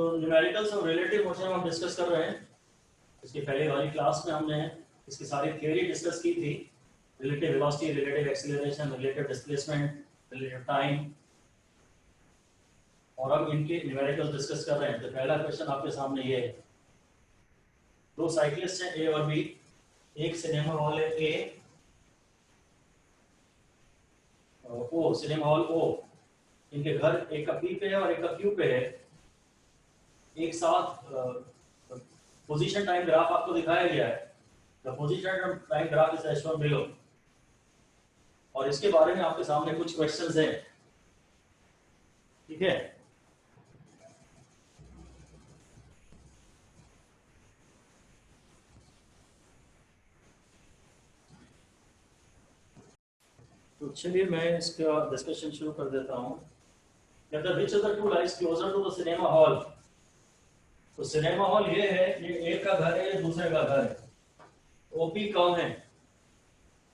तो न्यूमेरिकल्स और relative motion हम डिस्कस कर रहे हैं। इसकी पहले वाली क्लास में हमने इसकी सारी थ्योरी डिस्कस की थी, relative velocity, relative acceleration, relative displacement, relative time, और अब इनके न्यूमेरिकल्स डिस्कस कर रहे हैं। तो पहला क्वेश्चन आपके सामने ये है, दो साइक्लिस्ट हैं ए और बी, एक सिनेमा हॉल है ए, ओ सिनेमा हॉल ओ, इनके घर एक का पी पे है और एक का क्यू पे है। एक साथ पोजीशन टाइम ग्राफ आपको दिखाया गया है। The position time graph is as shown below, और इसके बारे में आपके सामने कुछ क्वेश्चंस हैं, ठीक है। तो चलिए मैं इसका डिस्कशन शुरू कर देता हूँ। कहता which of the two lies closer to the cinema hall. तो सिनेमा हॉल ये है, ये एक का घर है, ये दूसरे का घर है। ओपी कौन है?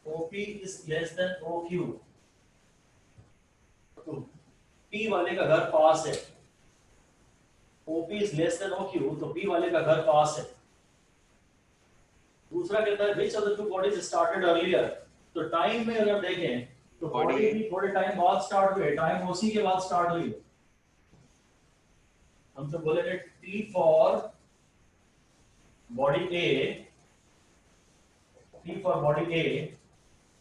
OP is less than OQ. तो पी वाले का घर पास है, OP is less than OQ, तो पी वाले का घर पास है। दूसरा कहता है विच of the two bodies started earlier. तो टाइम में अगर देखें तो बॉडी भी थोड़े टाइम बाद स्टार्ट हुई, टाइम उसी के बाद स्टार्ट हुई। हम तो बोलेंगे T for body A, T for body A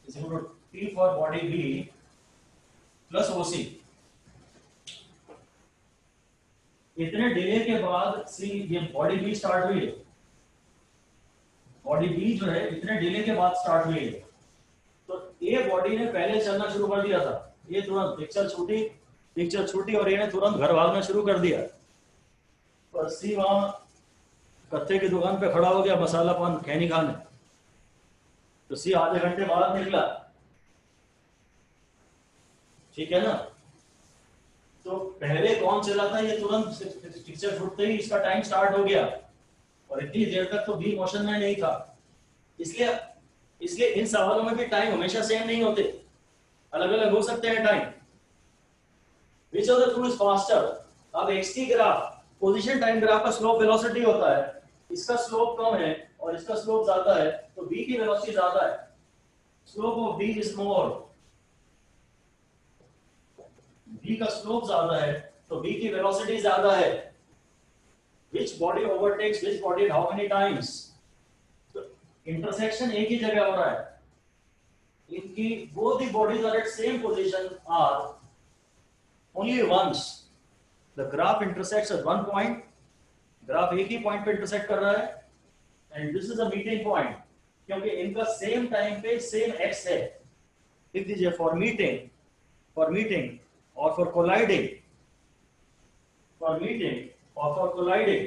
is equal to T for body B plus OC. इतने डिले के बाद सी ये बॉडी बी स्टार्ट हुई है, बॉडी बी जो है इतने डिले के बाद स्टार्ट हुई है। तो ए बॉडी ने पहले चलना शुरू कर दिया था, ये तुरंत पिक्चर छूटी और ये ने तुरंत घर भागना शुरू कर दिया। और सी वहां कत्थे की दुकान पे खड़ा हो गया मसाला पान खैनी खाने। तो सी आधे घंटे बाद निकला, ठीक है ना। तो पहले कौन चला था, ये तुरंत पिक्चर छूटते ही इसका टाइम स्टार्ट हो गया, और इतनी देर तक तो बी मोशन में नहीं था। इसलिए इन सवालों में भी टाइम हमेशा सेम नहीं होते, अलग अलग हो सकते हैं time. Which of the two is faster. अब XT graph, position time graph का स्लोप वेलोसिटी होता है, इसका स्लोप कम है और इसका स्लोप ज्यादा है, तो बी की वेलोसिटी ज्यादा है। Slope of B is more, B का स्लोप ज्यादा है तो बी की वेलोसिटी ज्यादा है। Which body overtakes which body and how many times? तो इंटरसेक्शन एक ही जगह हो रहा है, इनकी both the bodies are at same position are only once. The graph intersects at one point. Graph एक ही पॉइंट पे इंटरसेक्ट कर रहा है, and this is a meeting point, क्योंकि इनका सेम टाइम पे सेम x है। लिख दीजिए for meeting or for colliding, or for colliding,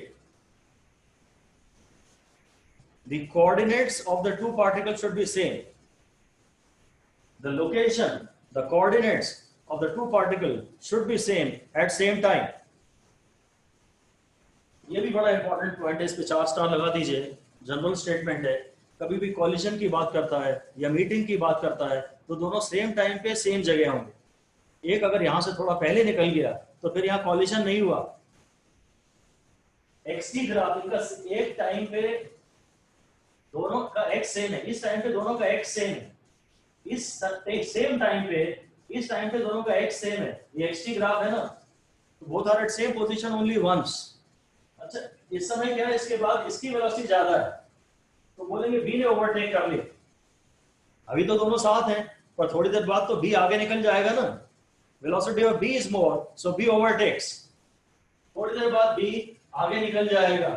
the coordinates of the two particles should be same. The location, the coordinates of the two particles should be same at same time. ये भी बड़ा important point है, इस पे 4 star लगा दीजिए। General statement है, कभी भी कॉलिजन की बात करता है या मीटिंग की बात करता है तो दोनों सेम टाइम पे सेम जगह होंगे। एक अगर यहां से थोड़ा पहले निकल गया तो फिर यहाँ कॉलिजन नहीं हुआ। एक्सटी ग्राफ इनका एक टाइम पे दोनों का एक्स सेम है, इस टाइम पे दोनों का एक्स सेम है, इस सेम टाइम पे दोनों का एक्स सेम है। ये एक्सटी ग्राफ है ना, तो both are at same position only once. अच्छा, इस समय क्या है, इसके बाद इसकी वेलोसिटी ज्यादा है तो बोलेंगे बी ने ओवरटेक कर लिया। अभी तो दोनों साथ हैं, पर थोड़ी देर बाद तो बी आगे निकल जाएगा ना। Velocity of B is more, so B overtakes. थोड़ी देर बाद बी आगे निकल जाएगा,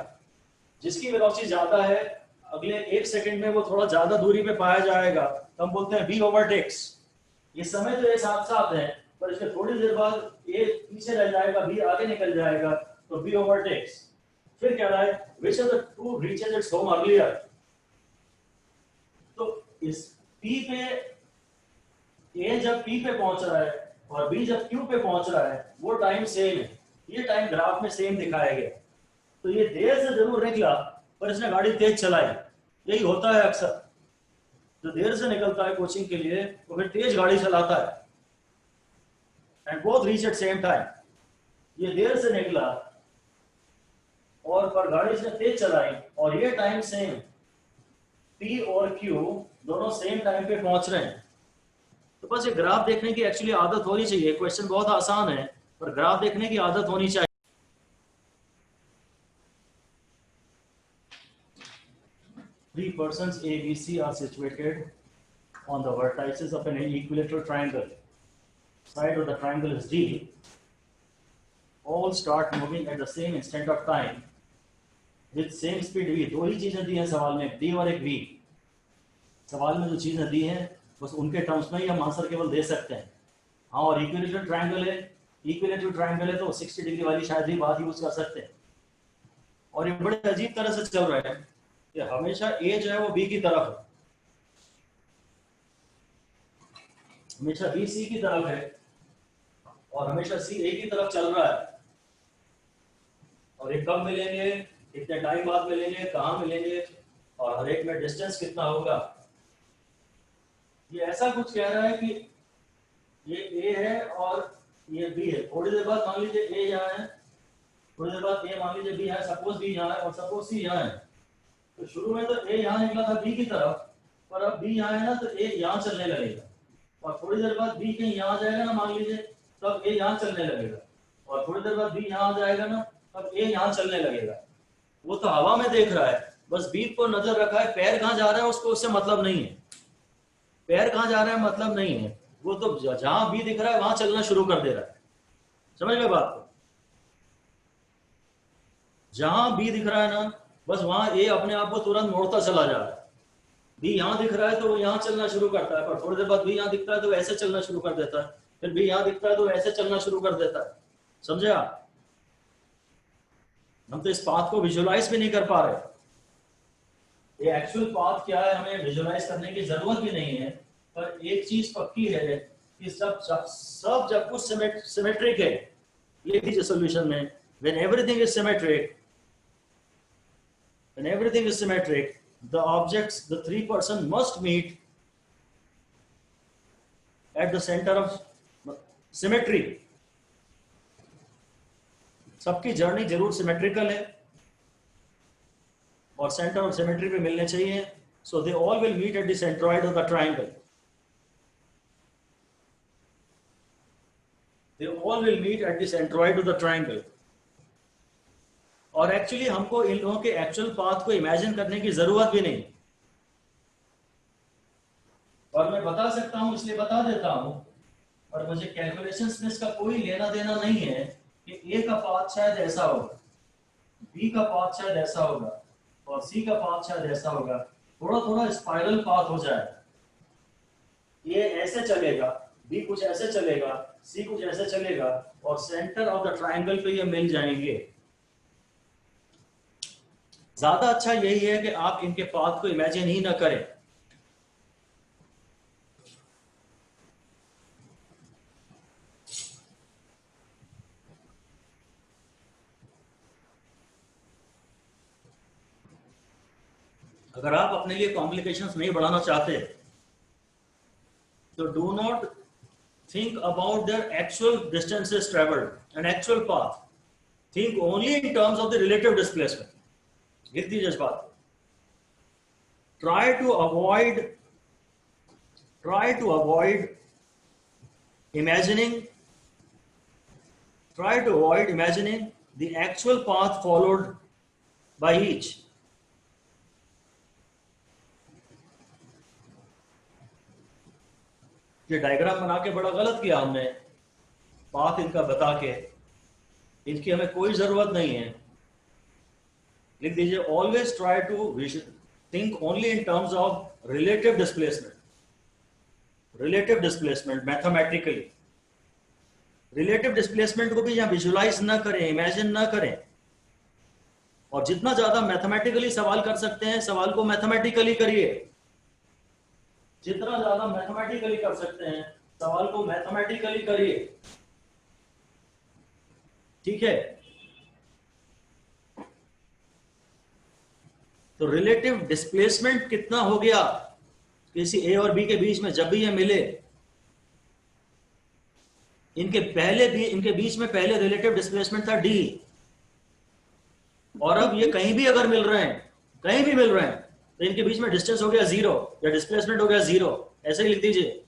जिसकी वेलोसिटी ज्यादा है अगले 1 सेकंड में वो थोड़ा ज्यादा दूरी पे पाया जाएगा, तो हम बोलते हैं बी ओवरटेक्स। ये समय तो ये साथ साथ है, पर इसके थोड़ी देर बाद ये पीछे रह जाएगा, बी आगे निकल जाएगा, तो बी ओवरटेक्स। फिर क्या रहा है, विच of the to reaches its home earlier. तो इस पी पे, ए जब पी पे पहुंच रहा है और बी जब क्यू पे पहुंच रहा है, वो टाइम सेम है, ये टाइम ग्राफ में सेम दिखाया गया। तो ये देर से जरूर निकला पर इसने गाड़ी तेज चलाई, यही होता है अक्सर। जो देर से निकलता है कोचिंग के लिए वो फिर तेज गाड़ी चलाता है, and both reach at same time. ये देर से निकला और पर गाड़ी इसने तेज चलाई और ये टाइम सेम, P और Q दोनों सेम टाइम पे पहुंच रहे हैं। तो बस ये ग्राफ देखने की एक्चुअली आदत होनी चाहिए। क्वेश्चन बहुत आसान है पर ग्राफ देखने की आदत होनी चाहिए। Three persons A, B, C are situated on the vertices of an equilateral triangle. Side of the triangle is D. All start moving at the same instant of time with same speed v. दो ही चीजें दी हैं सवाल में, d और एक v। सवाल में जो चीजें दी हैं बस उनके टर्म्स में ही हम आंसर केवल दे सकते हैं। हाँ, और इक्विलेटरल ट्रायंगल है, इक्विलेटरल ट्रायंगल है तो 60 डिग्री वाली शायद ही बात यूज कर सकते हैं। और ये बड़े अजीब तरह से चल रहा है कि हमेशा a जो है वो b की तरफ है, हमेशा b c की तरफ है और हमेशा c a की तरफ चल रहा है। और ये कब मिलेंगे, कितने टाइम बाद मिलेंगे, कहाँ मिलेंगे और हर एक में डिस्टेंस कितना होगा। ये ऐसा कुछ कह रहा है कि ये A है और ये B है। थोड़ी देर बाद मान लीजिए A यहाँ है, थोड़ी देर बाद A मान लीजिए B यहाँ है, सपोज B यहाँ है और सपोज C यहाँ है। तो शुरू में तो A यहाँ निकला था B की तरफ, पर अब B यहाँ है ना तो A यहाँ चलने लगेगा और थोड़ी देर बाद B कहीं यहाँ जाएगा ना मान लीजिए, तब A यहाँ चलने लगेगा और थोड़ी देर बाद B यहाँ आ जाएगा ना तब A यहाँ चलने लगेगा। वो तो हवा में देख रहा है, बस B को नजर रखा है, पैर कहाँ जा रहा है उसको उससे मतलब नहीं है, पैर कहाँ जा रहा है मतलब नहीं है, वो तो जहां B दिख रहा है वहां चलना शुरू कर दे रहा है। समझ गए बात को? जहां B दिख रहा है ना बस वहां A अपने आप को तुरंत मोड़ता चला जा रहा है। B यहाँ दिख रहा है तो वो यहाँ चलना शुरू करता है, पर थोड़ी देर बाद B यहाँ दिखता है तो ऐसे चलना शुरू कर देता है, फिर B यहाँ दिखता है तो ऐसे चलना शुरू कर देता है। समझे आप? हम तो इस पाथ को विजुअलाइज भी नहीं कर पा रहे। ये एक्चुअल पाथ क्या है हमें विजुअलाइज करने की जरूरत भी नहीं है, पर एक चीज पक्की है कि जब कुछ सिमेट्रिक है, लिख दीजिए सॉल्यूशन में, when everything is symmetric, the objects, the three person must meet at the center of symmetry. सबकी जर्नी जरूर सिमेट्रिकल है और सेंटर ऑफ सिमेट्री पे मिलने चाहिए, so they all will meet at the centroid of the triangle. They all will meet at the centroid of the triangle. और actually हमको इन लोगों के एक्चुअल पाथ को इमेजिन करने की जरूरत भी नहीं, और मैं बता सकता हूं इसलिए बता देता हूं, और मुझे कैलकुलेशंस में इसका कोई लेना देना नहीं है कि ए का पाथ शायद ऐसा होगा, बी का पाथ शायद ऐसा होगा और सी का पाथ शायद ऐसा होगा। थोड़ा थोड़ा स्पाइरल पाथ हो जाएगा, ये ऐसे चलेगा, बी कुछ ऐसे चलेगा, सी कुछ ऐसे चलेगा और सेंटर ऑफ द ट्रायंगल पे ये मिल जाएंगे। ज्यादा अच्छा यही है कि आप इनके पाथ को इमेजिन ही ना करें। अगर आप अपने लिए कॉम्प्लिकेशंस नहीं बढ़ाना चाहते तो do not think about their actual distances traveled and actual path. Think only in terms of the relative displacement. लिख दीजिए इस बात। Try to avoid imagining the actual path followed by each. ये डायग्राम बना के बड़ा गलत किया हमने, पाथ इनका बता के, इनकी हमें कोई जरूरत नहीं है। लिख दीजिए always try to think only in terms of relative displacement mathematically. Relative displacement को भी यहाँ विजुलाइज ना करें, इमेजिन ना करें, और जितना ज्यादा मैथमेटिकली सवाल कर सकते हैं सवाल को मैथमेटिकली करिए। जितना ज्यादा मैथमेटिकली कर सकते हैं सवाल को मैथमेटिकली करिए, ठीक है? तो रिलेटिव डिस्प्लेसमेंट कितना हो गया किसी ए और बी के बीच में, जब भी ये मिले, इनके बीच में पहले रिलेटिव डिस्प्लेसमेंट था डी, और अब ये कहीं भी अगर मिल रहे हैं, कहीं भी मिल रहे हैं, तो इनके बीच में डिस्टेंस हो गया जीरो या डिस्प्लेसमेंट हो गया जीरो, ऐसे ही लिख दीजिए।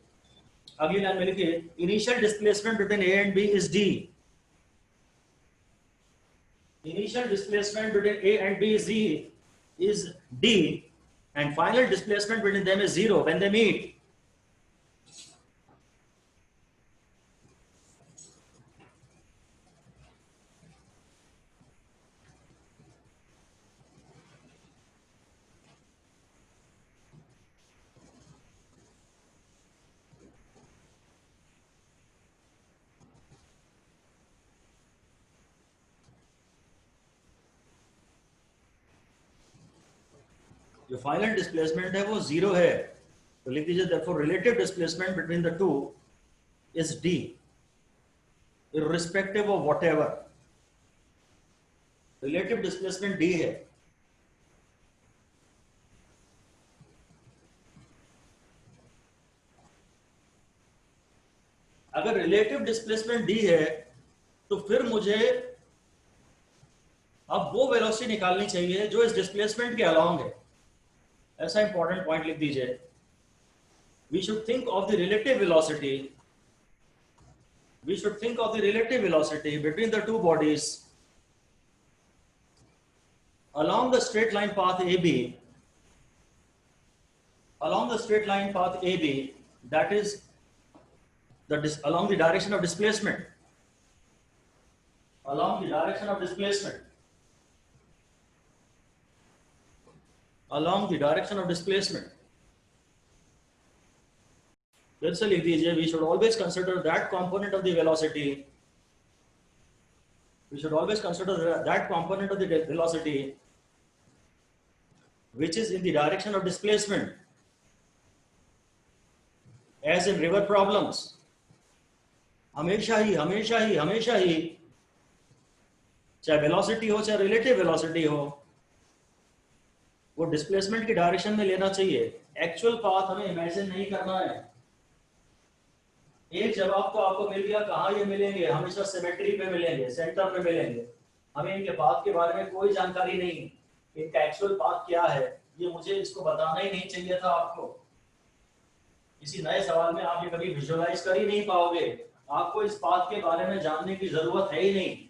अगली लाइन में लिखिए initial displacement between A and B is D. Initial displacement between A and B is d and final displacement between them is zero when they meet. जो फाइनल डिस्प्लेसमेंट है वो जीरो है, तो लिख दीजिए therefore relative displacement between the two is d irrespective of whatever. Relative displacement d है। अगर relative displacement d है तो फिर मुझे अब वो वेलोसिटी निकालनी चाहिए जो इस डिस्प्लेसमेंट के अलोंग है। ऐसा इंपॉर्टेंट पॉइंट लिख दीजिए। We should think of the relative velocity. We should think of the relative velocity between the two bodies along the straight line path AB. Along the straight line path AB, that is along the direction of displacement. Along the direction of displacement. Along the direction of displacement. फिर से लिख दीजिए we should always consider that component of the velocity. We should always consider that component of the velocity which is in the direction of displacement. As in river problems, हमेशा ही चाहे velocity हो चाहे relative velocity हो, वो displacement की direction में लेना चाहिए। एक्चुअल पाथ हमें इमेजिन नहीं करना है। एक जवाब तो आपको मिल गया, कहाँ ये मिलेंगे, हमेशा सिमेट्री पे मिलेंगे, सेंटर पे मिलेंगे। हमें इनके पाथ के बारे में कोई जानकारी नहीं, इनका एक्चुअल पाथ क्या है ये मुझे इसको बताना ही नहीं चाहिए था आपको। किसी नए सवाल में आप ये कभी विजुअलाइज कर ही नहीं पाओगे। आपको इस पाथ के बारे में जानने की जरूरत है ही नहीं,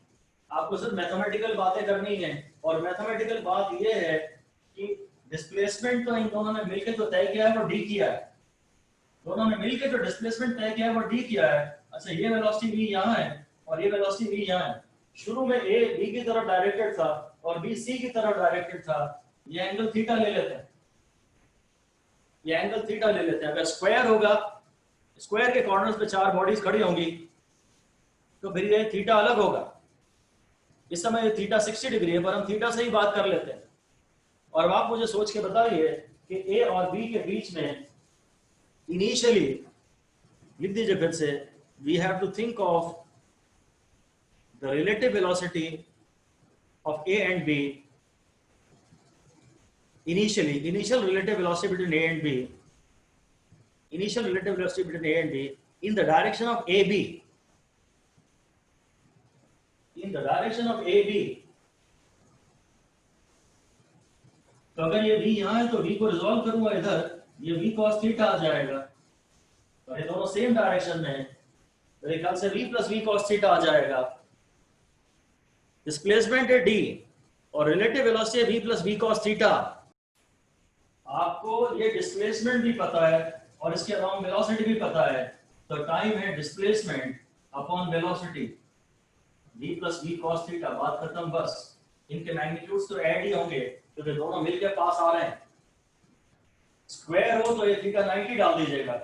आपको सिर्फ मैथमेटिकल बातें करनी है। और मैथमेटिकल बात ये है कि डिस्प्लेसमेंट तो इन दोनों ने मिलकर जो तय किया है वो डी किया है। दोनों ने मिलकर जो डिस्प्लेसमेंट तय किया है वो डी किया है। अच्छा, ये वेलोसिटी v यहाँ है और ये वेलोसिटी v यहाँ है। शुरू में a b की तरफ डायरेक्टेड था और b c की तरफ डायरेक्टेड था। ये एंगल थीटा ले लेते हैं, ये एंगल थीटा ले लेते हैं। अगर स्क्वायर होगा, स्क्वायर के कॉर्नर्स पे चार बॉडीज खड़ी होंगी, तो फिर ये थीटा अलग होगा। इस समय थीटा 60 डिग्री है, पर हम थीटा से ही बात कर लेते हैं। और आप मुझे सोच के बताइए कि ए और बी के बीच में इनिशियली, लिख दीजिए फिर से, we have to think of the relative velocity of A and B. initial relative velocity between A and B, initial relative velocity between A and B in the direction of AB, in the direction of AB। तो अगर ये v यहाँ है तो v को resolve करूंगा इधर, ये v cos थीटा आ जाएगा। और ये दोनों सेम डायरेक्शन में है, तो एक ख्याल से v plus v cos theta आ जाएगा। डिस्प्लेसमेंट है d और रिलेटिव वेलोसिटी है v plus v cos theta. आपको ये डिस्प्लेसमेंट भी पता है और इसके अलावा वेलोसिटी भी पता है, तो टाइम है displacement upon velocity, v plus v cos theta. बात खत्म बस। इनके मैग्नीट्यूड्स तो ऐड ही होंगे क्योंकि दोनों मिलकर पास आ रहे हैं। स्क्वायर हो तो ये थीटा 90 डाल दीजिएगा,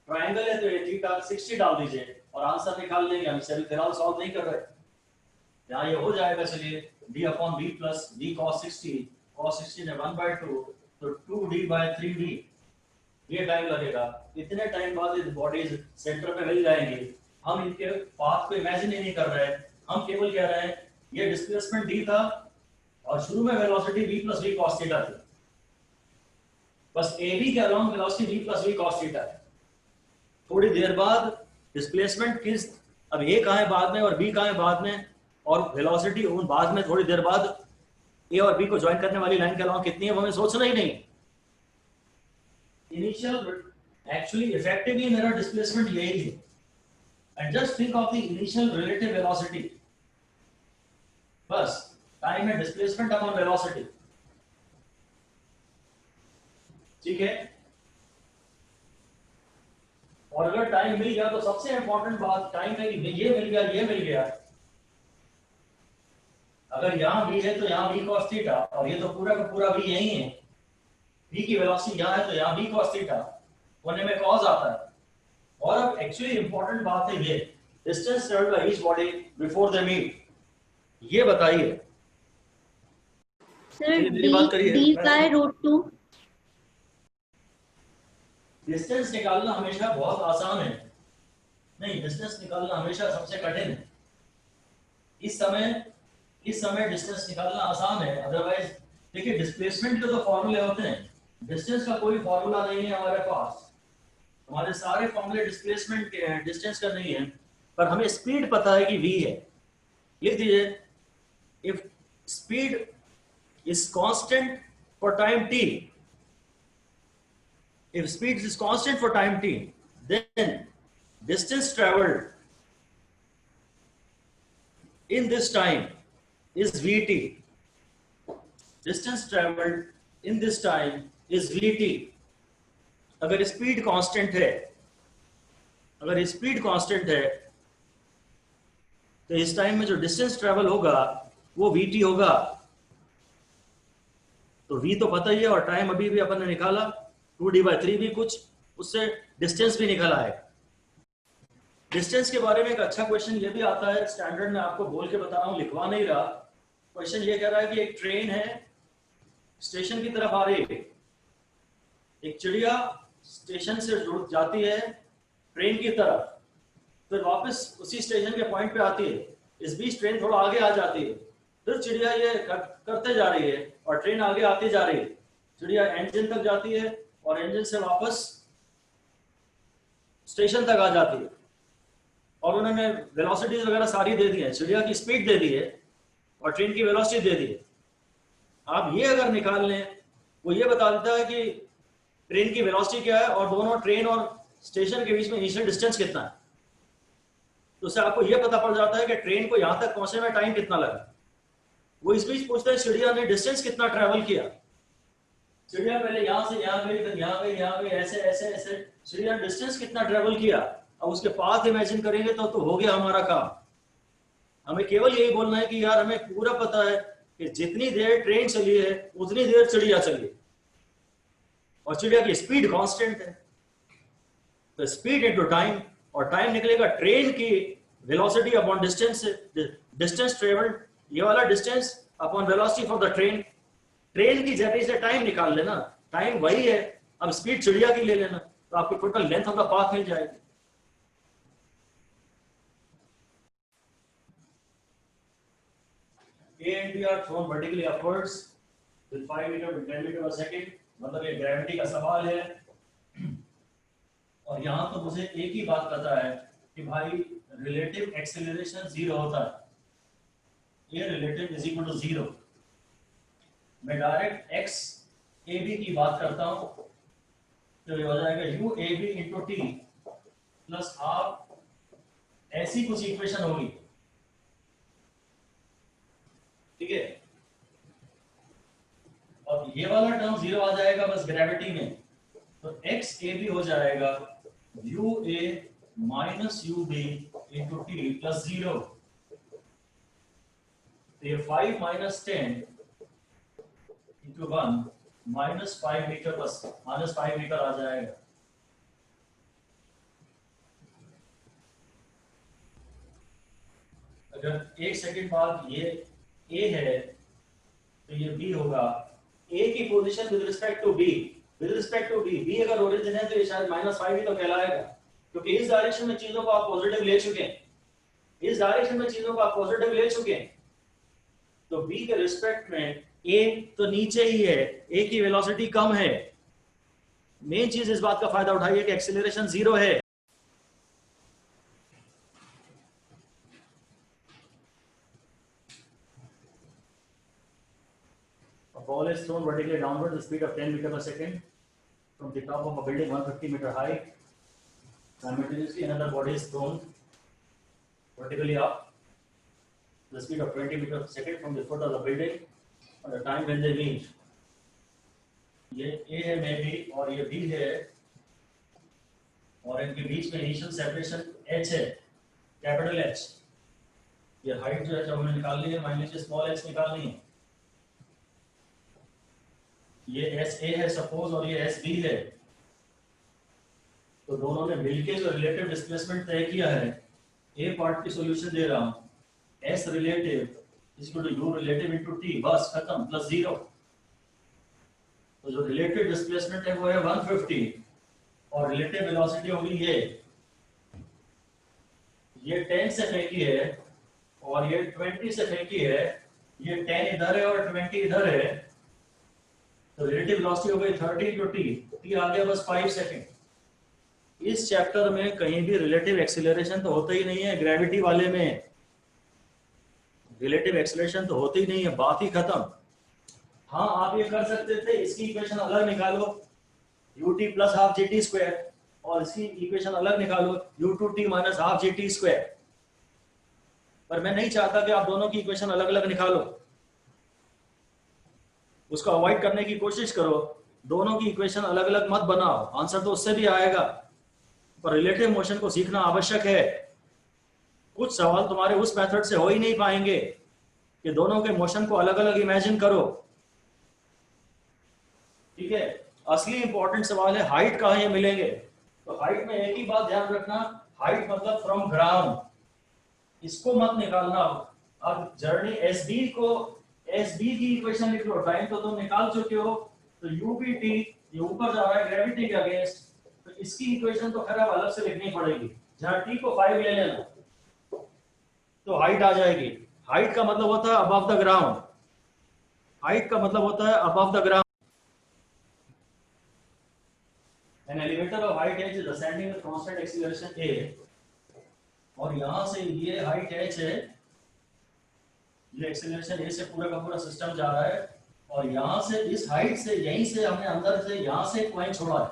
ट्रायंगल है तो ये थीटा 60 डाल दीजिए और आंसर निकाल लेंगे। हम इसे फिलहाल सॉल्व नहीं कर रहे। यहाँ ये हो जाएगा, चलिए d upon v plus v cos 60, cos 60 ने 1/2, तो 2d/3d। ये टाइम लगेगा। इतने टाइम बाद ये बॉडीज सेंटर पे मिल जाएंगी। हम इनके पाथ को इमेजिन ही नहीं कर रहे, हम केवल कह रहे हैं ये डिस्प्लेसमेंट d था और शुरू में velocity v plus v cos theta थी। बस AB के along velocity v plus v cos theta है। थोड़ी देर बाद डिस्प्लेसमेंट किस, अब A कहाँ है बाद में और B कहाँ है बाद में, और वेलोसिटी उन बाद में थोड़ी देर बाद ए और बी को ज्वाइन करने वाली लाइन के अलावा कितनी है वो हमें सोचना ही नहीं। इनिशियल एक्चुअली इफेक्टिवली मेरा डिस्प्लेसमेंट यही है। And just think of the initial relative velocity, बस टाइम है डिस्प्लेसमेंट अपॉन वेलोसिटी, ठीक है। और अगर टाइम मिल गया तो सबसे इंपॉर्टेंट बात टाइम है कि ये मिल गया, ये मिल गया। अगर यहाँ भी है तो यहाँ भी cos थीटा, और ये तो पूरा का पूरा भी यही है, v की वेलोसिटी यहाँ है तो यहाँ भी cos थीटा होने में cos आता है। और अब एक्चुअली इंपॉर्टेंट बात है ये distance travelled by each body before they meet. ये बताइए सर मेरी बात करिए। d by root 2। डिस्टेंस निकालना हमेशा बहुत आसान है, नहीं डिस्टेंस निकालना हमेशा सबसे कठिन है। इस समय डिस्टेंस निकालना आसान है, अदरवाइज देखिए डिस्प्लेसमेंट के तो फॉर्मूले होते हैं, डिस्टेंस का कोई फॉर्मूला नहीं है हमारे पास। हमारे सारे फॉर्मूले डिस्प्लेसमेंट के हैं, डिस्टेंस का नहीं है। पर हमें स्पीड पता है कि v है। लिख दीजिए if speed is constant for time t, if speed is constant for time t, then distance traveled in this time is vt. Distance traveled in this time is vt. अगर speed constant है, अगर speed constant है तो इस time में जो distance travel होगा वो vt होगा। तो v तो पता ही है और टाइम अभी भी अपन ने निकाला 2d/3 भी कुछ, उससे डिस्टेंस भी निकल आए। डिस्टेंस के बारे में एक अच्छा क्वेश्चन ये भी आता है स्टैंडर्ड में, आपको बोल के बता रहा हूँ, लिखवा नहीं रहा। क्वेश्चन ये कह रहा है कि एक ट्रेन है स्टेशन की तरफ आ रही है, एक चिड़िया स्टेशन से जुड़ जाती है ट्रेन की तरफ, फिर वापस उसी स्टेशन के पॉइंट पे आती है। इस बीच ट्रेन थोड़ा आगे आ जाती है, फिर चिड़िया ये करते जा रही है और ट्रेन आगे आती जा रही है। चिड़िया इंजन तक जाती है और इंजन से वापस स्टेशन तक आ जाती है, और उन्होंने वेलोसिटीज वगैरह सारी दे दी है, चिड़िया की स्पीड दे दी है और ट्रेन की वेलोसिटी दे दी है। आप ये अगर निकाल लें, वो ये बता देता है कि ट्रेन की वेलोसिटी क्या है और दोनों ट्रेन और स्टेशन के बीच में इनिशियल डिस्टेंस कितना है। तो उससे आपको ये पता पड़ जाता है कि ट्रेन को यहां तक पहुंचने में टाइम कितना लगा। वो इस बीच पूछता है चिड़िया ने डिस्टेंस कितना ट्रेवल किया। चिड़िया पहले यहां से यहां गई, फिर यहां गई, यहां गई, ऐसे ऐसे ऐसे, चिड़िया डिस्टेंस कितना ट्रेवल किया। अब उसके पाथ इमेजिन करेंगे तो हो गया हमारा काम। हमें केवल यही बोलना है कि यार हमें पूरा पता है कि जितनी देर ट्रेन चली है उतनी देर चिड़िया चली, और चिड़िया की स्पीड कांस्टेंट है। तो स्पीड इनटू टाइम, और टाइम निकलेगा ट्रेन की velocity upon distance, distance travelled, ये वाला distance upon velocity for the train. Train की जर्नी से टाइम निकाल लेना, टाइम वही है, अब स्पीड चिड़िया की ले लेना, तो आपको total length of the path मिल जाएगी। A and B are thrown vertically upwards with 5 meter to 10 meter per second, मतलब ये ग्रेविटी का सवाल है। और यहाँ तो मुझे एक ही बात पता है कि भाई रिलेटिव एक्सेलरेशन 0 होता है, ये रिलेटिव इज इक्वल टू 0। मैं डायरेक्ट x ए बी की बात करता हूं तो ये हो जाएगा u A B into T plus आप ऐसी कुछ इक्वेशन होगी, ठीक है। और ये वाला टर्म 0 आ जाएगा बस ग्रेविटी में, तो x ए बी हो जाएगा u a minus u b into T plus 0। तो ये 5 माइनस 10 इंटू 1 माइनस 5 मीटर बस, माइनस 5 मीटर आ जाएगा। अगर एक सेकंड बाद ये a है तो ये b होगा। a की position with respect to b, with respect to b अगर ओरिजिन है तो ये शायद -5 ही तो कहलाएगा, क्योंकि इस डायरेक्शन में चीजों को आप पॉजिटिव ले चुके हैं, इस डायरेक्शन में चीजों को आप पॉजिटिव ले चुके हैं। तो b के रिस्पेक्ट में a तो नीचे ही है, a की वेलोसिटी कम है। मेन चीज इस बात का फायदा उठाइए कि एक्सीलरेशन 0 है। ball is thrown vertically downward at the speed of 10 meters per second from the top of a building 150 meter high. Simultaneously, another body is thrown vertically up at the speed of 20 meters per second from the foot of the building at the time when they meet. ये A है में भी और ये B है और इनके बीच में इनिशियल सेपरेशन H है, कैपिटल H. ये हाइट जो है जब हमें निकालनी है, मान लीजिए स्मॉल h निकालनी है. ये एस ए है सपोज और ये एस बी है. तो दोनों ने मिलकर जो रिलेटिव डिस्प्लेसमेंट तय किया है, ए पार्ट की सॉल्यूशन दे रहा हूं, S relative equal to U relative into T, बस खत्म, प्लस 0. तो जो रिलेटिव डिस्प्लेसमेंट है वो है 150 और रिलेटिव वेलोसिटी होगी ये 10 से फेंकी है और ये 20 से फेंकी है. ये 10 इधर है और 20 इधर है, तो रिलेटिव वेलोसिटी हो गई 30 टू टी आ गया बस 5 सेकंड. इस चैप्टर में कहीं भी रिलेटिव एक्सीलरेशन तो होता ही नहीं है. ग्रेविटी वाले में रिलेटिव एक्सीलरेशन तो होती ही नहीं है, बात ही खत्म. हाँ, आप ये कर सकते थे, इसकी इक्वेशन अलग निकालो ut plus half G T square और इसकी इक्वेशन अलग निकालो u2t minus half G T square. पर मैं नहीं चाहता कि आप दोनों की इक्वेशन अलग अलग निकालो, उसको अवॉइड करने की कोशिश करो. दोनों की इक्वेशन अलग अलग मत बनाओ, आंसर तो उससे भी आएगा, पर रिलेटिव मोशन को सीखना आवश्यक है. कुछ सवाल तुम्हारे उस मेथड से हो ही नहीं पाएंगे कि दोनों के मोशन को अलग अलग इमेजिन करो. ठीक है, असली इंपॉर्टेंट सवाल है हाइट कहाँ ये मिलेंगे. तो हाइट में एक ही बात ध्यान रखना, हाइट मतलब फ्रॉम ग्राउंड, इसको मत निकालना. अब जर्नी एसबी को, एसबी की इक्वेशन लिख लो, टाइम तो तुम निकाल चुके हो. तो यूपीटी ये ऊपर जा रहा है ग्रेविटी के अगेंस्ट, तो इसकी इक्वेशन तो खैर अलग से लिखनी पड़ेगी. जहां टी को 5 ले लेना तो हाइट आ जाएगी. हाइट का मतलब होता है अबव द ग्राउंड, हाइट का मतलब होता है above the ground. An elevator of height h is ascending with constant acceleration a, और यहां से ये हाइट h है, ये एक्सीलरेशन a से पूरा का पूरा सिस्टम जा रहा है, और यहां से इस हाइट से, यहीं से हमने अंदर से यहां से कॉइन छोड़ा है.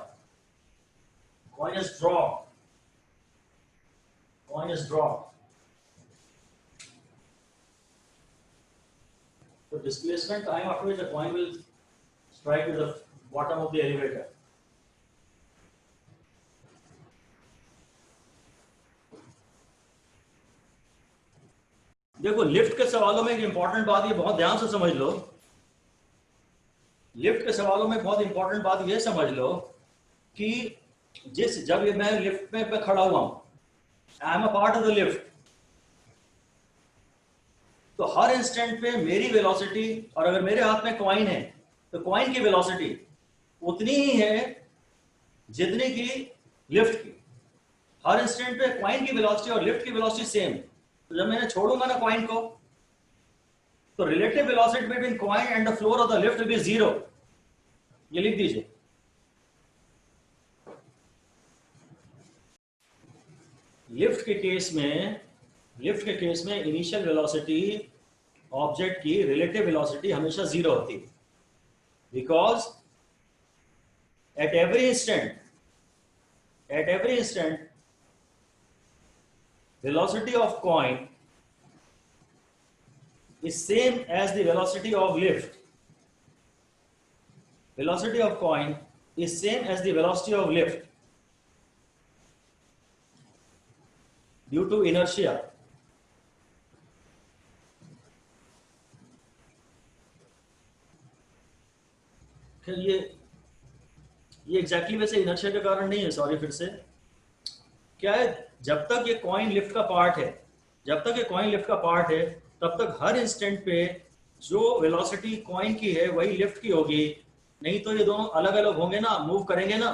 Coin is drop, coin is drop. तो displacement time after which the coin will strike to the bottom of the elevator. देखो, लिफ्ट के सवालों में एक इंपॉर्टेंट बात ये बहुत ध्यान से समझ लो. लिफ्ट के सवालों में बहुत इंपॉर्टेंट बात ये समझ लो कि जब ये मैं लिफ्ट में पे खड़ा हुआ हूं, I am a part of the lift, तो हर इंस्टेंट पे मेरी वेलोसिटी, और अगर मेरे हाथ में कॉइन है तो कॉइन की वेलोसिटी उतनी ही है जितनी की लिफ्ट की. हर इंस्टेंट पे कॉइन की वेलोसिटी और लिफ्ट की वेलोसिटी सेम. तो जब मैंने छोड़ूंगा ना कॉइन को, तो relative velocity between coin and the floor of the lift will be 0. ये लिख दीजिए. लिफ्ट के केस में इनिशियल वेलोसिटी ऑब्जेक्ट की रिलेटिव वेलोसिटी हमेशा 0 होती है, because at every instant velocity of coin is same as the velocity of lift. Velocity of coin is same as the velocity of lift due to inertia. फिर ये exactly वैसे inertia के कारण नहीं है, सॉरी, फिर से क्या है, जब तक ये कॉइन लिफ्ट का पार्ट है, तब तक हर इंस्टेंट पे जो वेलोसिटी कॉइन की है वही लिफ्ट की होगी. नहीं तो ये दोनों अलग अलग होंगे ना, मूव करेंगे ना.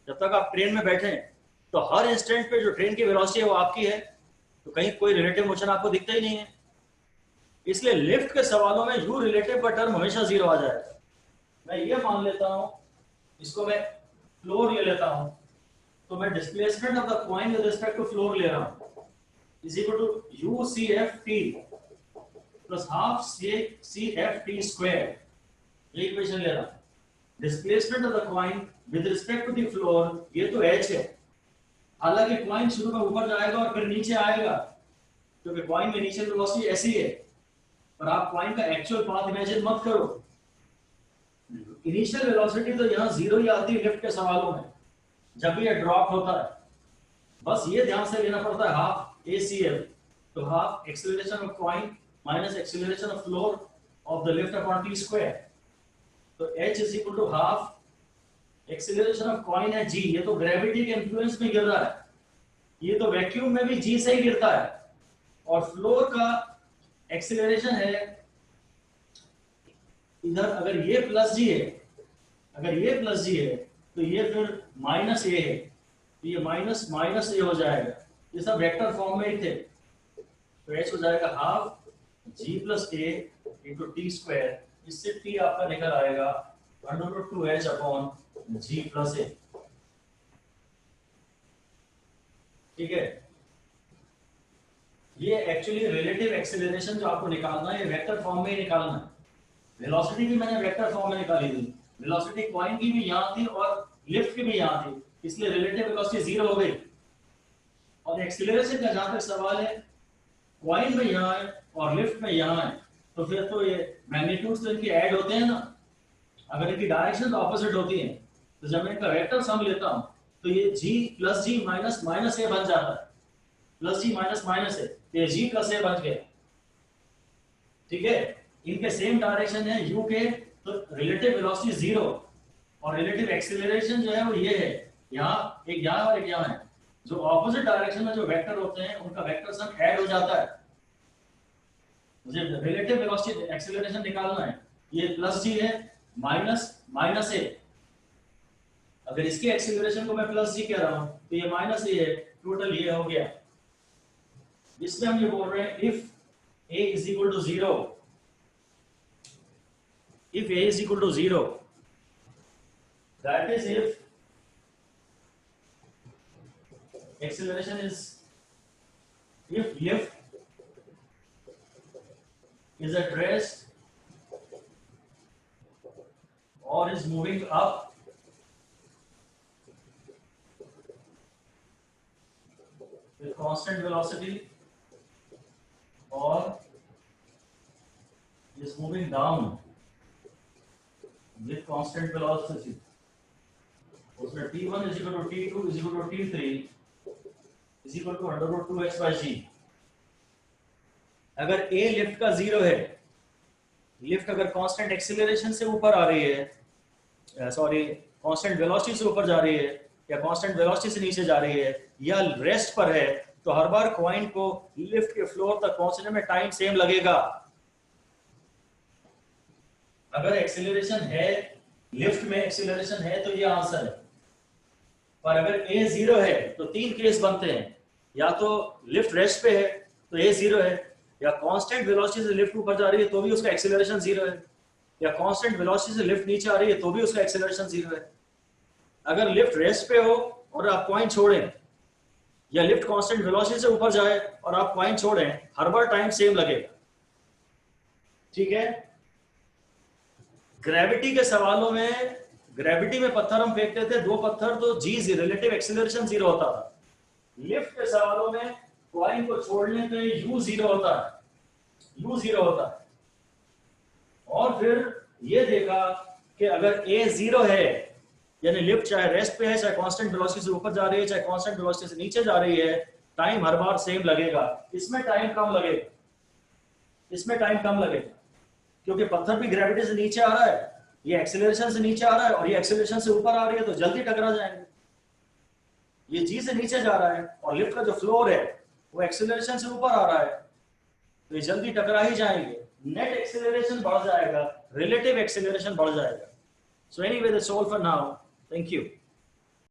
जब तक आप ट्रेन में बैठे हैं तो हर इंस्टेंट पे जो ट्रेन की वेलोसिटी है वो आपकी है, तो कहीं कोई रिलेटिव मोशन आपको दिखता ही नहीं है. इसलिए लिफ्ट के सवालों में यू रिलेटिव का टर्म हमेशा 0 आ जाएगा. मैं ये मान लेता हूं, इसको मैं फ्लोर ले लेता हूं, तो मैं displacement of the coin with respect to floor ले रहा हूं, is equal to UCFT plus half CFT square ये इक्वेशन ले रहा, displacement of the coin with respect to the floor, ये तो h है। हालांकि कॉइन शुरू में ऊपर जाएगा और फिर नीचे आएगा, क्योंकि कॉइन में इनिशियल वेलोसिटी ऐसी है, पर आप कॉइन का एक्चुअल पाथ इमेजिन मत करो। इनिशियल वेलोसिटी तो यहाँ जीरो ही आती है लिफ्ट के सवालों में, जब भी ये ड्रॉप होता है। बस ये ध्यान से लेना पड़ता है हाफ ACL, तो half acceleration of coin minus acceleration of floor of the lift upon t square. तो h is equal to half acceleration of coin है g, ये तो ग्रेविटी के इन्फ्लुएंस में गिर रहा है, ये तो वैक्यूम में भी g से ही गिरता है। और फ्लोर का एक्सेलरेशन है इधर, अगर ये प्लस जी है, अगर ये प्लस जी है तो ये फिर माइनस ए है, तो ये माइनस माइनस ए हो जाएगा। ये सब वेक्टर फॉर्म में ही थे, तो h हो जाएगा half g plus a into t square, इससे t आपका निकल आएगा under root 2h upon g plus a. ठीक है, ये एक्चुअली रिलेटिव एक्सेलरेशन जो आपको निकालना है, ये वेक्टर फॉर्म में ही निकालना है। वेलोसिटी भी मैंने वेक्टर फॉर्म में निकाली थी, वेलोसिटी कॉइन की भी यहाँ थी और लिफ्ट की भी यहाँ थी, इसलिए रिलेटिव वेलोसिटी जीरो हो गई। और एक्सेलरेशन का जहां तक सवाल है, कॉइन में यहाँ है और लिफ्ट में यहाँ है, तो फिर तो ये मैग्नीट्यूड्स तो इनकी ऐड होते हैं ना। अगर इनकी डायरेक्शन ऑपोजिट होती है तो जब मैं इनका वेक्टर सम लेता हूँ तो ये g प्लस जी माइनस माइनस ए बन जाता है, प्लस जी माइनस माइनस ए, तो ये g प्लस ए बन गया। ठीक है, इनके सेम डायरेक्शन है u के, तो रिलेटिव वेलोसिटी जीरो और रिलेटिव एक्सेलरेशन जो है वो ये है, यहाँ एक यहाँ और एक यहाँ है। जो ऑपोजिट डायरेक्शन में जो वेक्टर होते हैं उनका वेक्टर सम ऐड हो जाता है। मुझे रिलेटिव वेलोसिटी एक्सेलरेशन निकालना है, ये प्लस जी है माइनस माइनस ए, अगर इसके एक्सेलरेशन को मैं प्लस जी कह रहा हूं तो ये माइनस ए है, टोटल ये हो गया। इसमें हम ये बोल रहे हैं if a is equal to zero, if a is equal to 0, that is if acceleration is, if lift is at rest or is moving up with constant velocity or is moving down with constant velocity, उसमें t1 is equal to t2 is equal to t3 is equal to under root 2h by g। अगर a lift का zero है, lift अगर constant acceleration से ऊपर आ रही है, sorry constant velocity से ऊपर जा रही है या कांस्टेंट वेलोसिटी से नीचे जा रही है या रेस्ट पर है, तो हर बार कॉइन को लिफ्ट के फ्लोर तक पहुंचने में टाइम सेम लगेगा। अगर एक्सेलरेशन है, लिफ्ट में एक्सेलरेशन है तो ये आंसर है। पर अगर a जीरो है तो तीन केस बनते हैं, या तो लिफ्ट रेस्ट पे है तो a जीरो है, या कांस्टेंट वेलोसिटी से लिफ्ट ऊपर जा रही है तो भी उसका एक्सेलरेशन जीरो है, या कांस्टेंट वेलोसिटी से लिफ्ट नीचे आ रही है तो भी उसका एक्सेलरेशन जीरो है। अगर लिफ्ट रेस्ट पे हो और आप कॉइन छोड़ें, या लिफ्ट कांस्टेंट वेलोसिटी से ऊपर जाए और आप कॉइन छोड़ें, हर बार टाइम सेम लगेगा। ठीक है, ग्रेविटी के सवालों में, ग्रेविटी में पत्थर हम फेंकते थे, दो पत्थर तो जी रिलेटिव एक्सेलरेशन जीरो होता था। लिफ्ट के सवालों में कॉइन को छोड़ने पे यू जीरो होता है, यू जीरो होता है। और फिर ये देखा कि अगर ए जीरो है, यानी लिफ्ट चाहे रेस्ट पे है, चाहे कांस्टेंट वेलोसिटी से ऊपर जा रही है, चाहे कांस्टेंट वेलोसिटी से नीचे जा रही है, टाइम हर बार सेम लगेगा। इसमें टाइम कम लगेगा, इसमें टाइम कम लगेगा, क्योंकि पत्थर भी ग्रेविटी से नीचे आ रहा है, ये एक्सेलरेशन से नीचे आ रहा है और ये एक्सेलरेशन से ऊपर आ रही है, तो जल्दी टकरा जाएंगे। ये जी से नीचे जा रहा है और लिफ्ट का जो फ्लोर है वो एक्सेलरेशन से ऊपर आ रहा है, तो ये जल्दी टकरा ही जाएंगे। नेट एक्सेलरेशन बढ़ जाएगा, रिलेटिव एक्सेलरेशन बढ़ जाएगा। So anyway that's all for now, thank you.